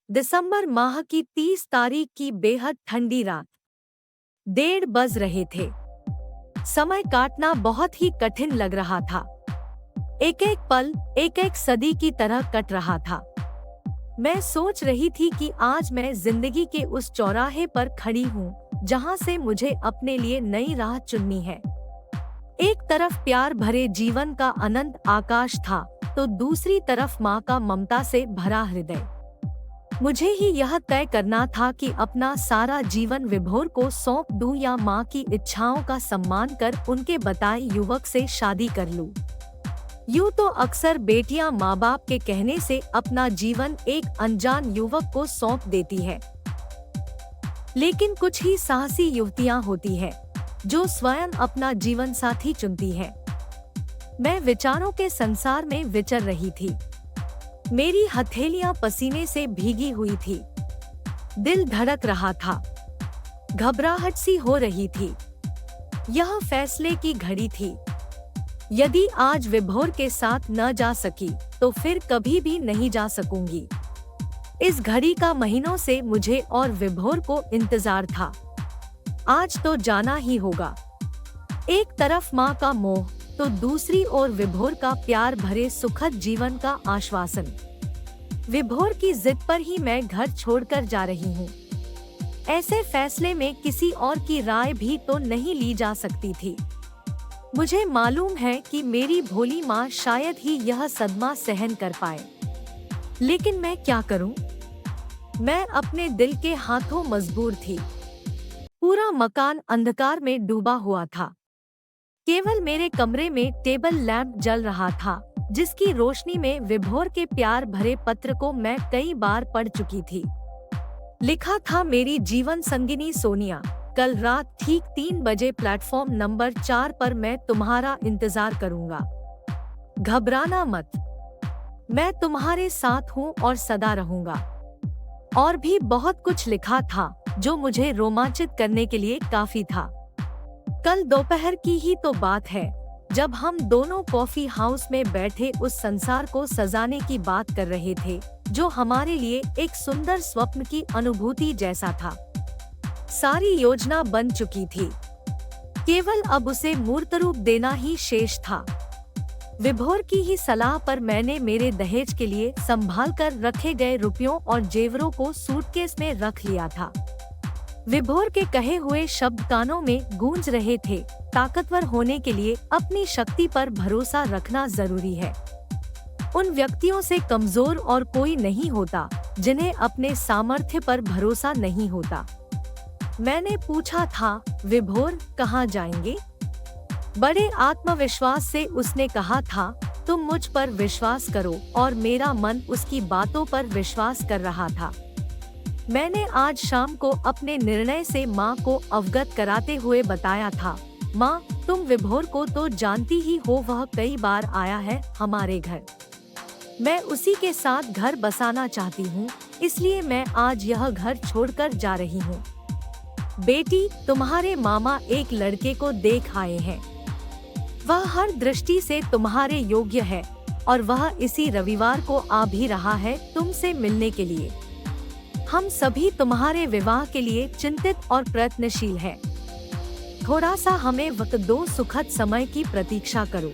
दिसंबर माह की 30 तारीख की बेहद ठंडी रात। 1:30 बज रहे थे। समय काटना बहुत ही कठिन लग रहा था। एक एक पल एक एक सदी की तरह कट रहा था। मैं सोच रही थी कि आज मैं जिंदगी के उस चौराहे पर खड़ी हूँ जहाँ से मुझे अपने लिए नई राह चुननी है। एक तरफ प्यार भरे जीवन का अनंत आकाश था, तो दूसरी तरफ माँ का ममता से भरा हृदय। मुझे ही यह तय करना था कि अपना सारा जीवन विभोर को सौंप दूं या माँ की इच्छाओं का सम्मान कर उनके बताए युवक से शादी कर लूं। यूं तो अक्सर बेटियां माँ बाप के कहने से अपना जीवन एक अनजान युवक को सौंप देती है, लेकिन कुछ ही साहसी युवतियां होती हैं जो स्वयं अपना जीवन साथी चुनती हैं। मैं विचारों के संसार में विचर रही थी। मेरी हथेलियां पसीने से भीगी हुई थी। दिल धड़क रहा था। घबराहट सी हो रही थी। यह फैसले की घड़ी थी। यदि आज विभोर के साथ न जा सकी तो फिर कभी भी नहीं जा सकूंगी। इस घड़ी का महीनों से मुझे और विभोर को इंतजार था। आज तो जाना ही होगा। एक तरफ माँ का मोह तो दूसरी ओर विभोर का प्यार भरे सुखद जीवन का आश्वासन। विभोर की जिद पर ही मैं घर छोड़कर जा रही हूँ। ऐसे फैसले में किसी और की राय भी तो नहीं ली जा सकती थी। मुझे मालूम है कि मेरी भोली माँ शायद ही यह सदमा सहन कर पाए, लेकिन मैं क्या करूँ? मैं अपने दिल के हाथों मजबूर थी। पूरा मकान अंधकार में डूबा हुआ था। केवल मेरे कमरे में टेबल लैंप जल रहा था, जिसकी रोशनी में विभोर के प्यार भरे पत्र को मैं कई बार पढ़ चुकी थी। लिखा था, मेरी जीवन संगिनी सोनिया, कल रात ठीक 3 बजे प्लेटफॉर्म नंबर 4 पर मैं तुम्हारा इंतजार करूंगा। घबराना मत, मैं तुम्हारे साथ हूँ और सदा रहूंगा। और भी बहुत कुछ लिखा था जो मुझे रोमांचित करने के लिए काफी था। कल दोपहर की ही तो बात है जब हम दोनों कॉफी हाउस में बैठे उस संसार को सजाने की बात कर रहे थे जो हमारे लिए एक सुंदर स्वप्न की अनुभूति जैसा था। सारी योजना बन चुकी थी, केवल अब उसे मूर्त रूप देना ही शेष था। विभोर की ही सलाह पर मैंने मेरे दहेज के लिए संभाल कर रखे गए रुपयों और जेवरों को सूटकेस में रख लिया था। विभोर के कहे हुए शब्द कानों में गूंज रहे थे, ताकतवर होने के लिए अपनी शक्ति पर भरोसा रखना जरूरी है। उन व्यक्तियों से कमजोर और कोई नहीं होता जिन्हें अपने सामर्थ्य पर भरोसा नहीं होता। मैंने पूछा था, विभोर कहाँ जाएंगे? बड़े आत्मविश्वास से उसने कहा था, तुम मुझ पर विश्वास करो, और मेरा मन उसकी बातों पर विश्वास कर रहा था। मैंने आज शाम को अपने निर्णय से माँ को अवगत कराते हुए बताया था, माँ तुम विभोर को तो जानती ही हो, वह कई बार आया है हमारे घर। मैं उसी के साथ घर बसाना चाहती हूँ, इसलिए मैं आज यह घर छोड़कर जा रही हूँ। बेटी, तुम्हारे मामा एक लड़के को देख आए हैं। वह हर दृष्टि से तुम्हारे योग्य है और वह इसी रविवार को आ भी रहा है तुमसे मिलने के लिए। हम सभी तुम्हारे विवाह के लिए चिंतित और प्रयत्नशील हैं। थोड़ा सा हमें वक्त दो, सुखद समय की प्रतीक्षा करो।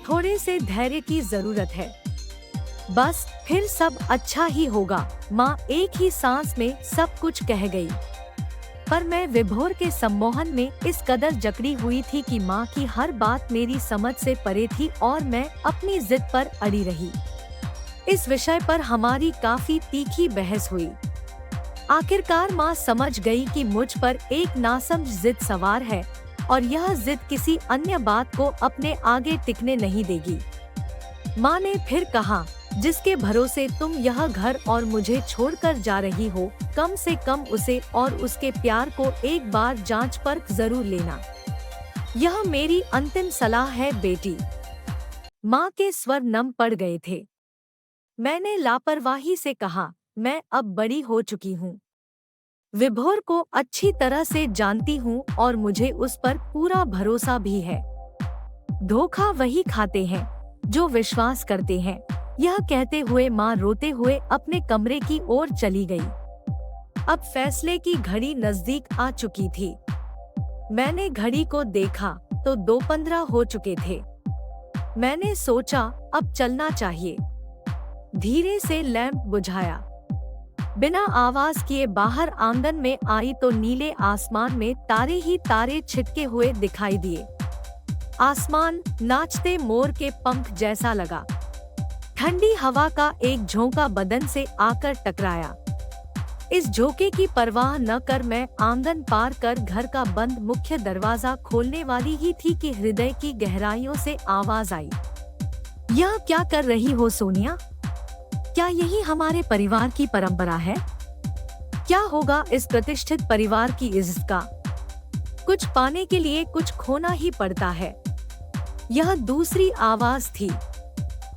थोड़े से धैर्य की जरूरत है। बस फिर सब अच्छा ही होगा। माँ एक ही सांस में सब कुछ कह गई। पर मैं विभोर के सम्मोहन में इस कदर जकड़ी हुई थी कि माँ की हर बात मेरी समझ से परे थी और मैं अपनी जिद पर अड़ी रही। इस विषय पर हमारी काफी तीखी बहस हुई। आखिरकार माँ समझ गई कि मुझ पर एक नासमझ जिद सवार है और यह जिद किसी अन्य बात को अपने आगे टिकने नहीं देगी। माँ ने फिर कहा, जिसके भरोसे तुम यह घर और मुझे छोड़कर जा रही हो, कम से कम उसे और उसके प्यार को एक बार जांच परख जरूर लेना। यह मेरी अंतिम सलाह है बेटी। माँ के स्वर नम पड़ गए थे। मैंने लापरवाही से कहा, मैं अब बड़ी हो चुकी हूँ। विभोर को अच्छी तरह से जानती हूँ और मुझे उस पर पूरा भरोसा भी है। धोखा वही खाते हैं जो विश्वास करते हैं, यह कहते हुए माँ रोते हुए अपने कमरे की ओर चली गई। अब फैसले की घड़ी नजदीक आ चुकी थी। मैंने घड़ी को देखा तो 2:15 हो चुके थे। मैंने सोचा अब चलना चाहिए। धीरे से लैंप बुझाया। बिना आवाज किए बाहर आंगन में आई तो नीले आसमान में तारे ही तारे छिटके हुए दिखाई दिए। आसमान नाचते मोर के पंख जैसा लगा। ठंडी हवा का एक झोंका बदन से आकर टकराया। इस झोंके की परवाह न कर मैं आंगन पार कर घर का बंद मुख्य दरवाजा खोलने वाली ही थी कि हृदय की गहराइयों से आवाज आई। यह क्या कर रही हो सोनिया? क्या यही हमारे परिवार की परंपरा है? क्या होगा इस प्रतिष्ठित परिवार की इज्जत का? कुछ पाने के लिए कुछ खोना ही पड़ता है। यह दूसरी आवाज थी।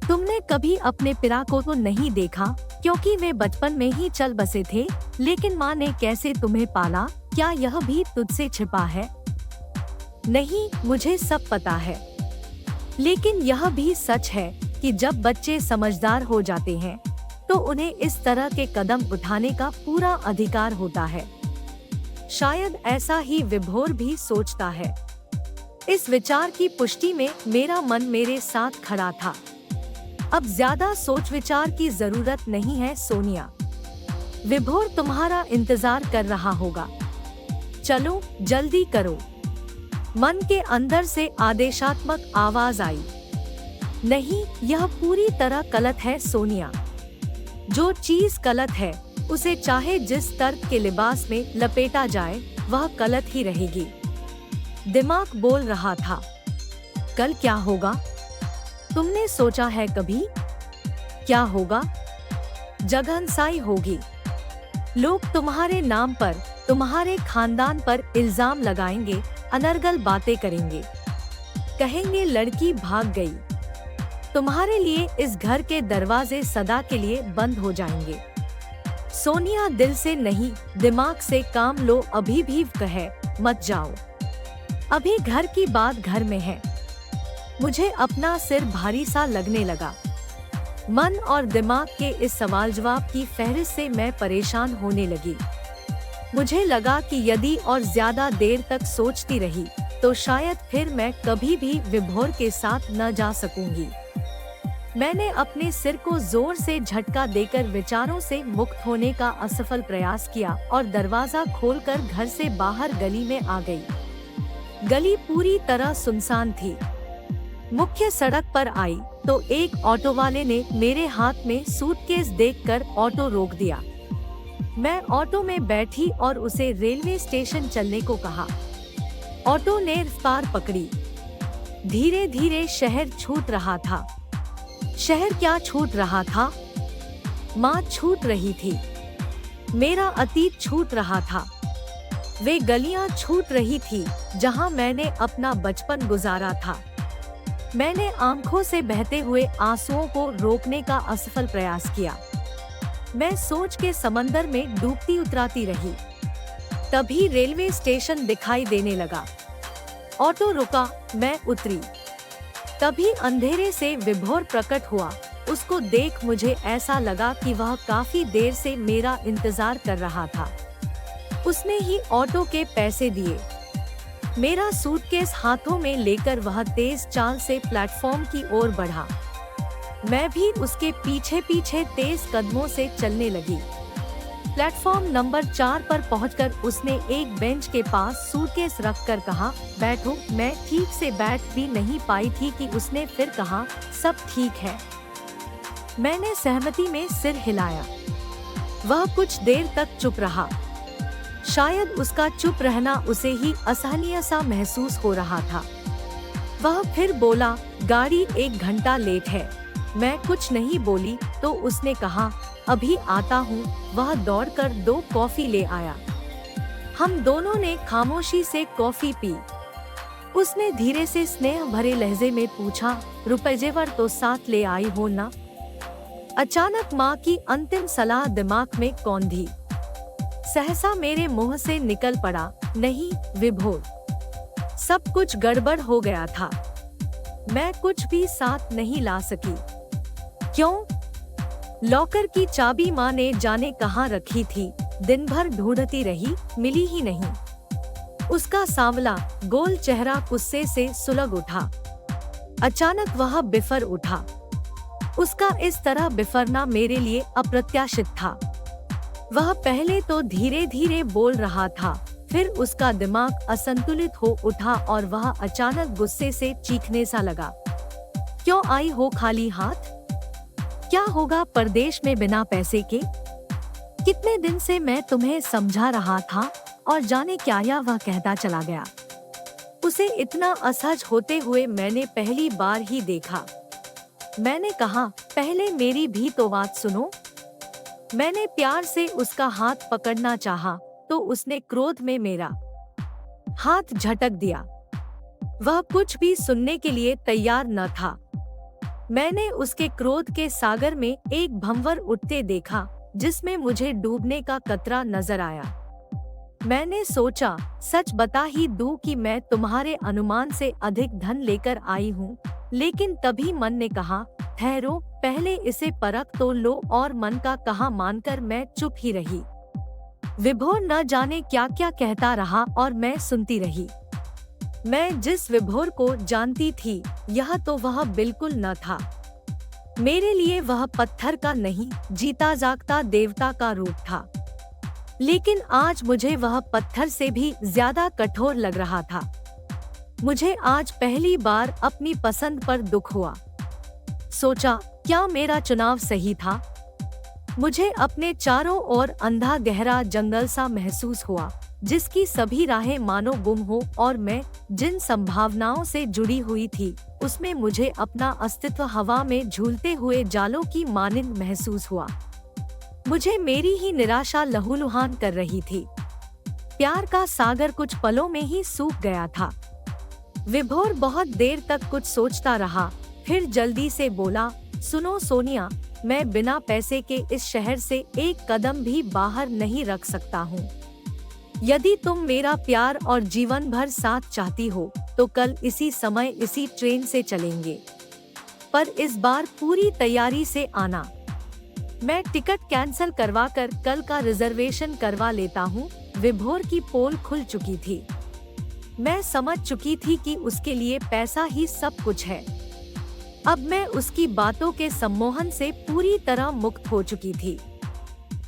तुमने कभी अपने पिता को तो नहीं देखा क्योंकि वे बचपन में ही चल बसे थे, लेकिन माँ ने कैसे तुम्हें पाला? क्या यह भी तुझसे छिपा है? नहीं, मुझे सब पता है। लेकिन यह भी सच है कि जब बच्चे समझदार हो जाते हैं तो उन्हें इस तरह के कदम उठाने का पूरा अधिकार होता है। शायद ऐसा ही विभोर भी सोचता है। इस विचार की पुष्टि में मेरा मन मेरे साथ खड़ा था। अब ज्यादा सोच विचार की जरूरत नहीं है सोनिया। विभोर तुम्हारा इंतजार कर रहा होगा। चलो जल्दी करो। मन के अंदर से आदेशात्मक आवाज आई। नहीं, यह पूरी तरह गलत है सोनिया। जो चीज गलत है उसे चाहे जिस तर्क के लिबास में लपेटा जाए वह गलत ही रहेगी। दिमाग बोल रहा था। कल क्या होगा? तुमने सोचा है कभी? क्या होगा? जगहंसाई होगी। लोग तुम्हारे नाम पर, तुम्हारे खानदान पर इल्जाम लगाएंगे, अनर्गल बातें करेंगे। कहेंगे लड़की भाग गई। तुम्हारे लिए इस घर के दरवाजे सदा के लिए बंद हो जाएंगे। सोनिया, दिल से नहीं दिमाग से काम लो। अभी भी कहे मत जाओ। अभी घर की बात घर में है। मुझे अपना सिर भारी सा लगने लगा। मन और दिमाग के इस सवाल जवाब की फहरिस्त से मैं परेशान होने लगी। मुझे लगा कि यदि और ज्यादा देर तक सोचती रही तो शायद फिर मैं कभी भी विभोर के साथ न जा सकूंगी। मैंने अपने सिर को जोर से झटका देकर विचारों से मुक्त होने का असफल प्रयास किया और दरवाजा खोलकर घर से बाहर गली में आ गई। गली पूरी तरह सुनसान थी। मुख्य सड़क पर आई तो एक ऑटो वाले ने मेरे हाथ में सूटकेस देखकर ऑटो रोक दिया। मैं ऑटो में बैठी और उसे रेलवे स्टेशन चलने को कहा। ऑटो ने रफ्तार पकड़ी। धीरे धीरे शहर छूट रहा था। शहर क्या छूट रहा था? माँ छूट रही थी। मेरा अतीत छूट रहा था। वे गलियां छूट रही थी जहां मैंने अपना बचपन गुजारा था। मैंने आंखों से बहते हुए आंसुओं को रोकने का असफल प्रयास किया। मैं सोच के समंदर में डूबती उतराती रही। तभी रेलवे स्टेशन दिखाई देने लगा। ऑटो रुका, मैं उतरी। तभी अंधेरे से विभोर प्रकट हुआ। उसको देख मुझे ऐसा लगा कि वह काफी देर से मेरा इंतजार कर रहा था। उसने ही ऑटो के पैसे दिए। मेरा सूटकेस हाथों में लेकर वह तेज चाल से प्लेटफॉर्म की ओर बढ़ा। मैं भी उसके पीछे पीछे तेज कदमों से चलने लगी। प्लेटफॉर्म नंबर 4 पर पहुंचकर उसने एक बेंच के पास सूटकेस रखकर कहा, बैठो। मैं ठीक से बैठ भी नहीं पाई थी कि उसने फिर कहा, सब ठीक है। मैंने सहमति में सिर हिलाया। वह कुछ देर तक चुप रहा। शायद उसका चुप रहना उसे ही असहनीय सा महसूस हो रहा था। वह फिर बोला, गाड़ी 1 घंटा लेट है। मैं कुछ नहीं बोली तो उसने कहा, अभी आता हूँ। वह दौड़कर 2 कॉफी ले आया। हम दोनों ने खामोशी से कॉफी पी। उसने धीरे से स्नेह भरे लहजे में पूछा, रुपए जेवर तो साथ ले आई हो ना? अचानक माँ की अंतिम सलाह दिमाग में कौंधी। सहसा मेरे मुंह से निकल पड़ा, नहीं विभोर, सब कुछ गड़बड़ हो गया था। मैं कुछ भी साथ नहीं ला सकी। क्यों? लॉकर की चाबी माँ ने जाने कहाँ रखी थी। दिन भर ढूंढती रही, मिली ही नहीं। उसका सांवला गोल चेहरा गुस्से से सुलग उठा। अचानक वह बिफर उठा। उसका इस तरह बिफरना मेरे लिए अप्रत्याशित था। वह पहले तो धीरे धीरे बोल रहा था, फिर उसका दिमाग असंतुलित हो उठा और वह अचानक गुस्से से चीखने सा लगा। क्यों आई हो खाली हाथ? क्या होगा परदेश में बिना पैसे के? कितने दिन से मैं तुम्हें समझा रहा था और जाने क्या या वह कहता चला गया। उसे इतना असहज होते हुए मैंने पहली बार ही देखा। मैंने कहा, पहले मेरी भी तो बात सुनो। मैंने प्यार से उसका हाथ पकड़ना चाहा, तो उसने क्रोध में मेरा हाथ झटक दिया। वह कुछ भी सुनने के लिए तैयार न था। मैंने उसके क्रोध के सागर में एक भंवर उठते देखा, जिसमें मुझे डूबने का खतरा नजर आया। मैंने सोचा, सच बता ही दूं कि मैं तुम्हारे अनुमान से अधिक धन लेकर आई हूँ, लेकिन तभी मन ने कहा, ठहरो, पहले इसे परख तो लो, और मन का कहा मानकर मैं चुप ही रही। विभोर न जाने क्या क्या कहता रहा और मैं सुनती रही। मैं जिस विभोर को जानती थी, यह तो वह बिल्कुल न था। मेरे लिए वह पत्थर का नहीं, जीता जागता देवता का रूप था। लेकिन आज मुझे वह पत्थर से भी ज्यादा कठोर लग रहा था। मुझे आज पहली बार अपनी पसंद पर दुख हुआ। सोचा, क्या मेरा चुनाव सही था? मुझे अपने चारों ओर अंधा गहरा जंगल सा महसूस हुआ, जिसकी सभी राहें मानो गुम हो, और मैं जिन संभावनाओं से जुड़ी हुई थी, उसमें मुझे अपना अस्तित्व हवा में झूलते हुए जालों की मानिंद महसूस हुआ। मुझे मेरी ही निराशा लहूलुहान कर रही थी। प्यार का सागर कुछ पलों में ही सूख गया था। विभोर बहुत देर तक कुछ सोचता रहा, फिर जल्दी से बोला, सुनो सोनिया, मैं बिना पैसे के इस शहर से एक कदम भी बाहर नहीं रख सकता हूँ। यदि तुम मेरा प्यार और जीवन भर साथ चाहती हो, तो कल इसी समय इसी ट्रेन से चलेंगे। पर इस बार पूरी तैयारी से आना। मैं टिकट कैंसिल करवाकर कल का रिजर्वेशन करवा लेता हूँ। विभोर की पोल खुल चुकी थी। मैं समझ चुकी थी कि उसके लिए पैसा ही सब कुछ है। अब मैं उसकी बातों के सम्मोहन से पूरी तरह मुक्त हो चुकी थी।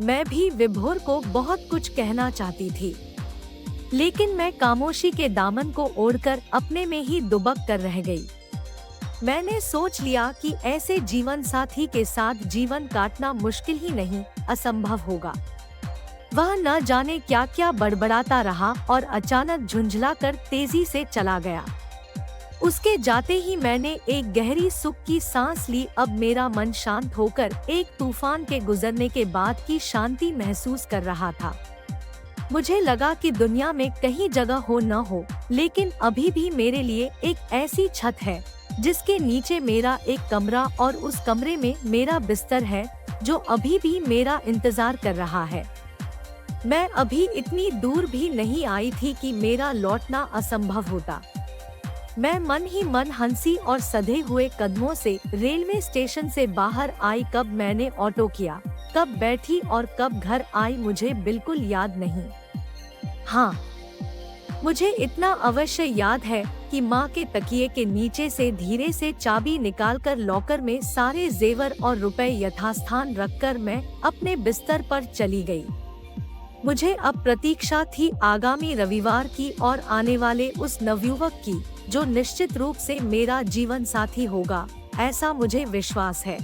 मैं भी विभोर को बहुत कुछ कहना चाहती थी, लेकिन मैं खामोशी के दामन को ओढ़कर अपने में ही दुबक कर रह गई। मैंने सोच लिया कि ऐसे जीवन साथी के साथ जीवन काटना मुश्किल ही नहीं, असंभव होगा। वह न जाने क्या क्या बड़बड़ाता रहा और अचानक झुंझलाकर तेजी से चला गया। उसके जाते ही मैंने एक गहरी सुख की सांस ली। अब मेरा मन शांत होकर एक तूफान के गुजरने के बाद की शांति महसूस कर रहा था। मुझे लगा कि दुनिया में कहीं जगह हो न हो, लेकिन अभी भी मेरे लिए एक ऐसी छत है जिसके नीचे मेरा एक कमरा और उस कमरे में मेरा बिस्तर है, जो अभी भी मेरा इंतजार कर रहा है। मैं अभी इतनी दूर भी नहीं आई थी कि मेरा लौटना असंभव होता। मैं मन ही मन हंसी और सधे हुए कदमों से रेलवे स्टेशन से बाहर आई। कब मैंने ऑटो किया, कब बैठी और कब घर आई, मुझे बिल्कुल याद नहीं। हाँ, मुझे इतना अवश्य याद है कि माँ के तकिए के नीचे से धीरे से चाबी निकालकर लॉकर में सारे जेवर और रुपए यथास्थान रखकर मैं अपने बिस्तर पर चली गई। मुझे अब प्रतीक्षा थी आगामी रविवार की और आने वाले उस नवयुवक की, जो निश्चित रूप से मेरा जीवन साथी होगा, ऐसा मुझे विश्वास है।